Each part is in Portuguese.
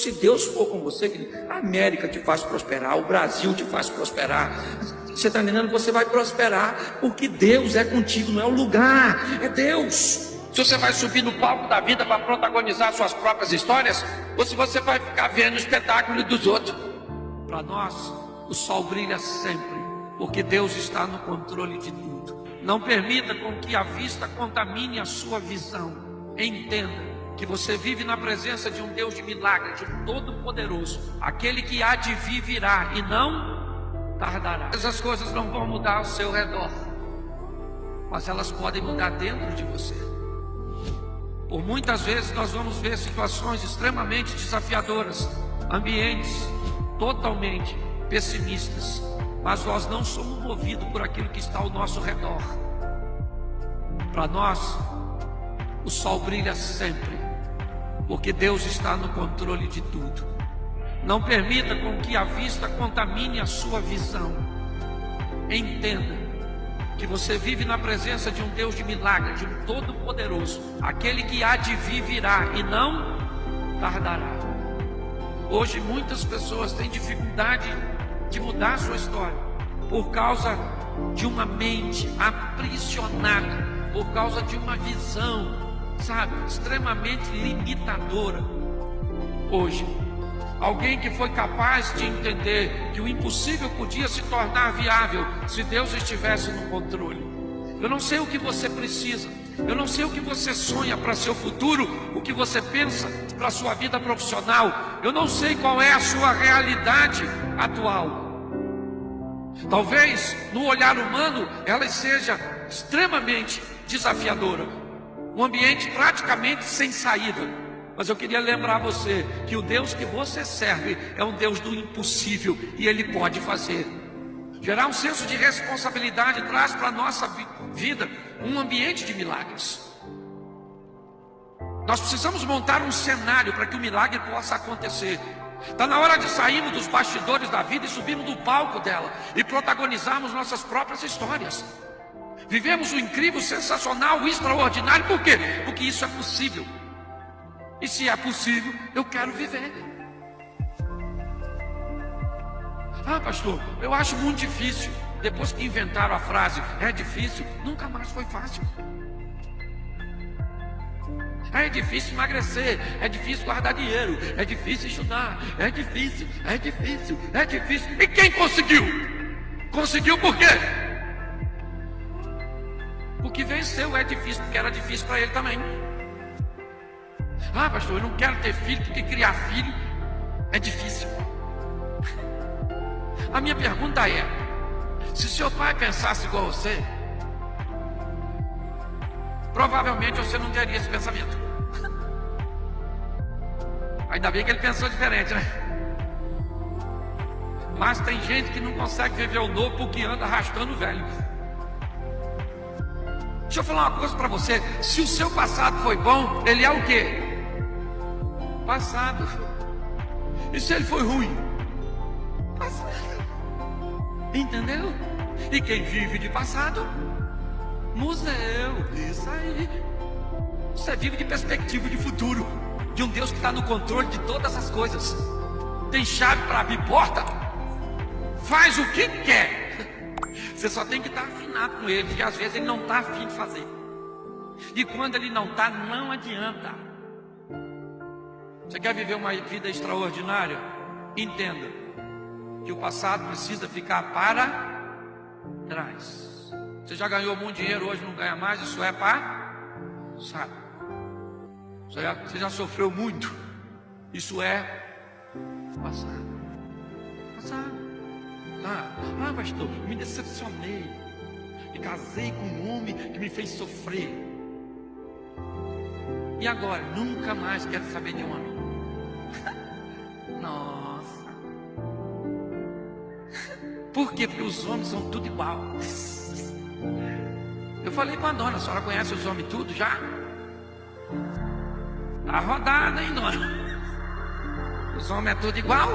Se Deus for com você, a América te faz prosperar, o Brasil te faz prosperar. Você está entendendo? Você vai prosperar porque Deus é contigo, não é o lugar, é Deus. Se você vai subir no palco da vida para protagonizar suas próprias histórias, ou se você vai ficar vendo o espetáculo dos outros. Para nós, o sol brilha sempre, porque Deus está no controle de tudo. Não permita com que a vista contamine a sua visão. Entenda que você vive na presença de um Deus de milagre, de um Todo-Poderoso. Aquele que há de vir virá e não tardará. Essas coisas não vão mudar ao seu redor, mas elas podem mudar dentro de você. Por muitas vezes nós vamos ver situações extremamente desafiadoras, ambientes totalmente pessimistas, mas nós não somos movidos por aquilo que está ao nosso redor. Para nós, o sol brilha sempre, porque Deus está no controle de tudo. Não permita com que a vista contamine a sua visão. Entenda que você vive na presença de um Deus de milagre, de um Todo-Poderoso. Aquele que há de vir virá e não tardará. Hoje muitas pessoas têm dificuldade de mudar a sua história por causa de uma mente aprisionada, por causa de uma visão, sabe, extremamente limitadora. Hoje, alguém que foi capaz de entender que o impossível podia se tornar viável se Deus estivesse no controle. Eu não sei o que você precisa, eu não sei o que você sonha para seu futuro, o que você pensa para a sua vida profissional, eu não sei qual é a sua realidade atual. Talvez no olhar humano ela seja extremamente desafiadora, um ambiente praticamente sem saída. Mas eu queria lembrar você que o Deus que você serve é um Deus do impossível e Ele pode fazer. Gerar um senso de responsabilidade traz para a nossa vida um ambiente de milagres. Nós precisamos montar um cenário para que o milagre possa acontecer. Está na hora de sairmos dos bastidores da vida e subirmos do palco dela e protagonizarmos nossas próprias histórias. Vivemos o incrível, o sensacional, o extraordinário. Por quê? Porque isso é possível. E se é possível, eu quero viver. Ah, pastor, eu acho muito difícil. Depois que inventaram a frase, é difícil, nunca mais foi fácil. É difícil emagrecer, é difícil guardar dinheiro, é difícil estudar, é difícil, é difícil, é difícil. E quem conseguiu? Conseguiu por quê? Porque venceu é difícil, porque era difícil para ele também. Ah, pastor, eu não quero ter filho, porque criar filho é difícil. A minha pergunta é: se seu pai pensasse igual a você, provavelmente você não teria esse pensamento. Ainda bem que ele pensou diferente, né? Mas tem gente que não consegue viver o novo porque anda arrastando o velho. Deixa eu falar uma coisa para você: se o seu passado foi bom, ele é o quê? Passado. E se ele foi ruim? Passado. Entendeu? E quem vive de passado? Museu. Isso aí. Você vive de perspectiva de futuro, de um Deus que está no controle de todas as coisas. Tem chave para abrir porta. Faz o que quer. Você só tem que estar afinado com ele, porque às vezes ele não está afim de fazer. E quando ele não está, não adianta. Você quer viver uma vida extraordinária? Entenda que o passado precisa ficar para trás. Você já ganhou muito dinheiro, hoje não ganha mais, isso é passado. Você já sofreu muito, isso é passado. Ah, pastor, me decepcionei, me casei com um homem que me fez sofrer, e agora nunca mais quero saber de um homem. Nossa. Por quê? Porque os homens são tudo igual. Eu falei com a dona: a senhora conhece os homens tudo já? Tá rodada, hein, dona? Os homens é tudo igual?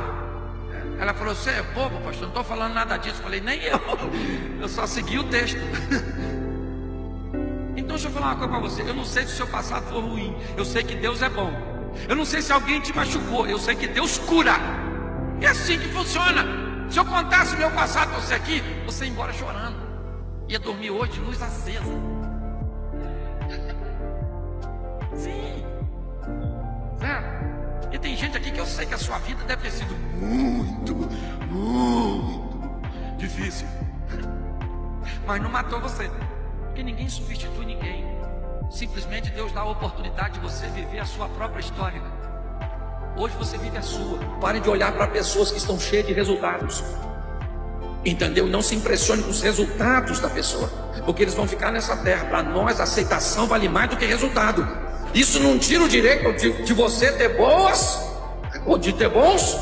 Ela falou: você é bobo, pastor, não estou falando nada disso. Eu falei: nem eu só segui o texto. Então deixa eu falar uma coisa para você: eu não sei se o seu passado foi ruim, eu sei que Deus é bom. Eu não sei se alguém te machucou, eu sei que Deus cura. É assim que funciona. Se eu contasse o meu passado para você aqui, você ia embora chorando. Ia dormir hoje de luz acesa. Sim. Certo? E tem gente aqui que eu sei que a sua vida deve ter sido muito difícil. Mas não matou você. Porque ninguém substitui ninguém. Simplesmente Deus dá a oportunidade de você viver a sua própria história. Hoje você vive a sua. Pare de olhar para pessoas que estão cheias de resultados. Entendeu? Não se impressione com os resultados da pessoa, porque eles vão ficar nessa terra. Para nós, aceitação vale mais do que resultado. Isso não tira o direito de você ter boas, ou de ter bons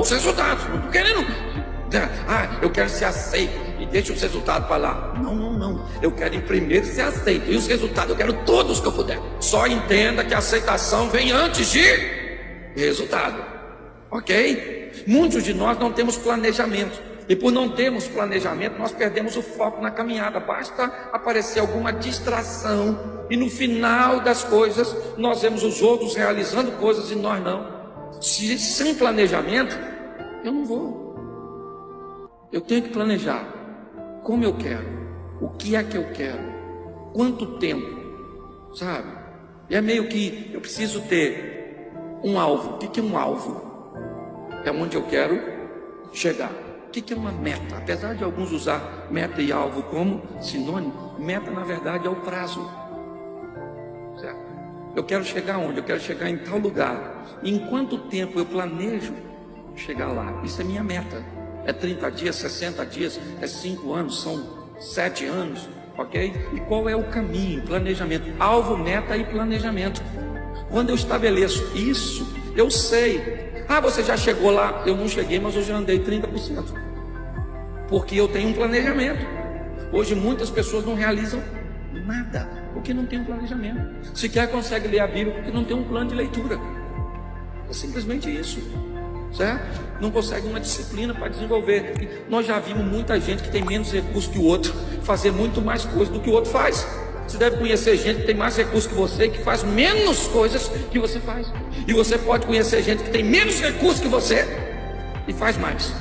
resultados. Não estou querendo. Eu quero ser aceito e deixa os resultados para lá. Não. Eu quero em primeiro ser aceito. E os resultados eu quero todos que eu puder. Só entenda que a aceitação vem antes de resultado. Ok? Muitos de nós não temos planejamento. E por não termos planejamento, nós perdemos o foco na caminhada. Basta aparecer alguma distração e no final das coisas nós vemos os outros realizando coisas e nós não. Sem planejamento, eu não vou. Eu tenho que planejar como eu quero, o que é que eu quero, quanto tempo, sabe? E é meio que eu preciso ter um alvo. O que é um alvo? É onde eu quero chegar. O que é uma meta? Apesar de alguns usar meta e alvo como sinônimo, meta na verdade é o prazo. Certo? Eu quero chegar onde? Eu quero chegar em tal lugar. E em quanto tempo eu planejo chegar lá? Isso é minha meta. É 30 dias, 60 dias, é 5 anos, são 7 anos, ok? E qual é o caminho? Planejamento. Alvo, meta e planejamento. Quando eu estabeleço isso, eu sei. Você já chegou lá? Eu não cheguei, mas eu já andei 30%. Porque eu tenho um planejamento. Hoje muitas pessoas não realizam nada, porque não tem um planejamento. Sequer consegue ler a Bíblia porque não tem um plano de leitura. É simplesmente isso. Certo? Não consegue uma disciplina para desenvolver. E nós já vimos muita gente que tem menos recursos que o outro fazer muito mais coisas do que o outro faz. Você deve conhecer gente que tem mais recursos que você, que faz menos coisas que você faz. E você pode conhecer gente que tem menos recursos que você e faz mais.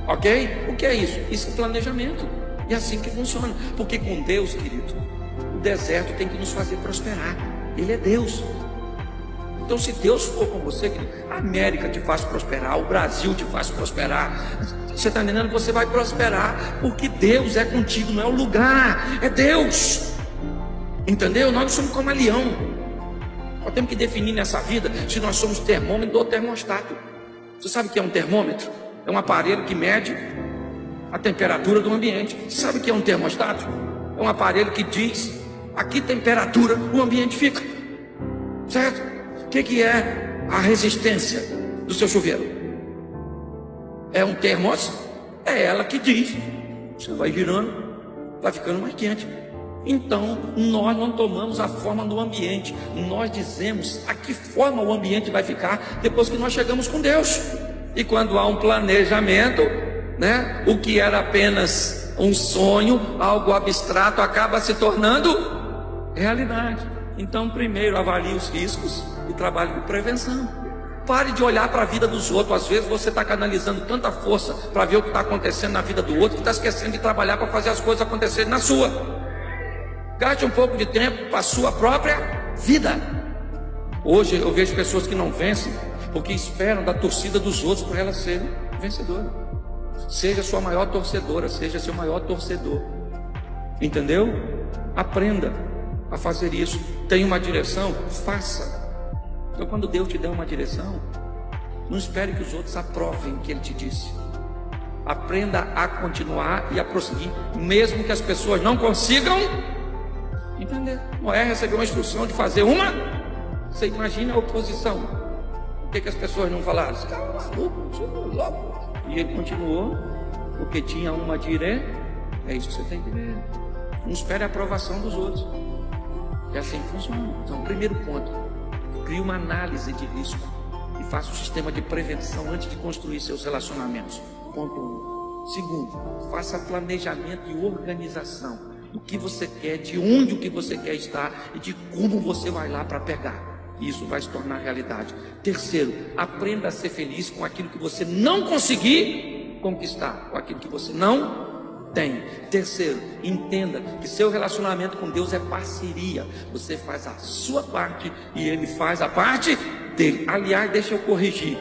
Ok? O que é isso? Isso é planejamento. E é assim que funciona. Porque com Deus, querido, o deserto tem que nos fazer prosperar. Ele é Deus. Então, se Deus for com você, a América te faz prosperar, o Brasil te faz prosperar. Você está entendendo? Você vai prosperar, porque Deus é contigo, não é o lugar, é Deus. Entendeu? Nós não somos como leão. Nós temos que definir nessa vida se nós somos termômetro ou termostato. Você sabe o que é um termômetro? É um aparelho que mede a temperatura do ambiente. Você sabe o que é um termostato? É um aparelho que diz a que temperatura o ambiente fica. Certo? O que é a resistência do seu chuveiro? É um termos? É ela que diz. Você vai girando, vai ficando mais quente. Então, nós não tomamos a forma do ambiente. Nós dizemos a que forma o ambiente vai ficar depois que nós chegamos com Deus. E quando há um planejamento, né, o que era apenas um sonho, algo abstrato, acaba se tornando realidade. Então, primeiro, avalie os riscos e trabalhe com prevenção. Pare de olhar para a vida dos outros. Às vezes você está canalizando tanta força para ver o que está acontecendo na vida do outro, que está esquecendo de trabalhar para fazer as coisas acontecerem na sua. Gaste um pouco de tempo para a sua própria vida. Hoje eu vejo pessoas que não vencem porque esperam da torcida dos outros para elas serem vencedoras. Seja sua maior torcedora, seja seu maior torcedor. Entendeu? Aprenda a fazer isso. Tem uma direção? Faça. Então, quando Deus te der uma direção, não espere que os outros aprovem o que Ele te disse. Aprenda a continuar e a prosseguir, mesmo que as pessoas não consigam entender. Noé recebeu uma instrução de fazer uma. Você imagina a oposição. O que as pessoas não falaram? Esse cara é maluco, louco. E ele continuou, porque tinha uma direção. É isso que você tem que ver. Não espere a aprovação dos outros. É assim que funciona. Então, primeiro ponto, crie uma análise de risco e faça um sistema de prevenção antes de construir seus relacionamentos. Ponto 1. Segundo, faça planejamento e organização. O que você quer, de onde o que você quer estar e de como você vai lá para pegar. E isso vai se tornar realidade. Terceiro, aprenda a ser feliz com aquilo que você não conseguir conquistar, com aquilo que você não tem. Terceiro, entenda que seu relacionamento com Deus é parceria. Você faz a sua parte e Ele faz a parte dele. Aliás, deixa eu corrigir.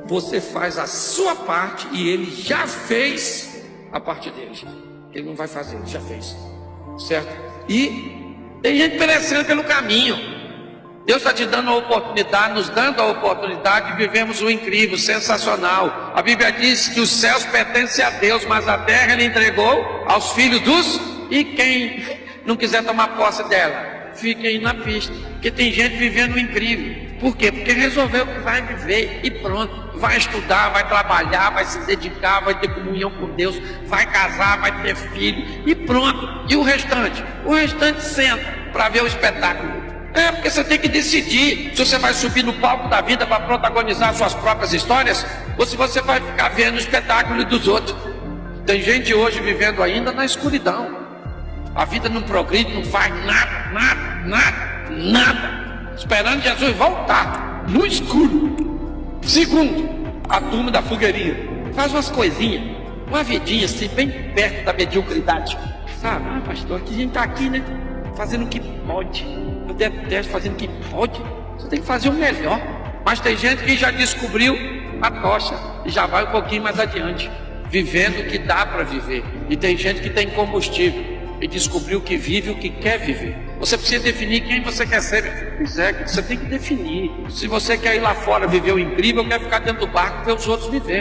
Você faz a sua parte e Ele já fez a parte dele. Ele não vai fazer, Ele já fez. Certo? E tem gente perecendo pelo caminho. Deus está te dando a oportunidade, nos dando a oportunidade de vivermos o incrível, sensacional. A Bíblia diz que os céus pertencem a Deus, mas a terra Ele entregou aos filhos dos... E quem não quiser tomar posse dela, fique aí na pista, porque tem gente vivendo o incrível. Por quê? Porque resolveu que vai viver e pronto. Vai estudar, vai trabalhar, vai se dedicar, vai ter comunhão com Deus, vai casar, vai ter filho e pronto. E o restante? O restante senta para ver o espetáculo. Porque você tem que decidir se você vai subir no palco da vida para protagonizar suas próprias histórias ou se você vai ficar vendo o espetáculo dos outros. Tem gente hoje vivendo ainda na escuridão. A vida não progride, não faz nada, esperando Jesus voltar no escuro. Segundo, a turma da fogueirinha faz umas coisinhas, uma vidinha assim, bem perto da mediocridade, sabe? Pastor, que a gente está aqui, né? Fazendo o que pode. Eu detesto fazendo o que pode. Você tem que fazer o melhor. Mas tem gente que já descobriu a tocha e já vai um pouquinho mais adiante, vivendo o que dá para viver. E tem gente que tem combustível e descobriu que vive o que quer viver. Você precisa definir quem você quer ser. Pois é, você tem que definir. Se você quer ir lá fora viver o incrível, quer ficar dentro do barco e ver os outros viver.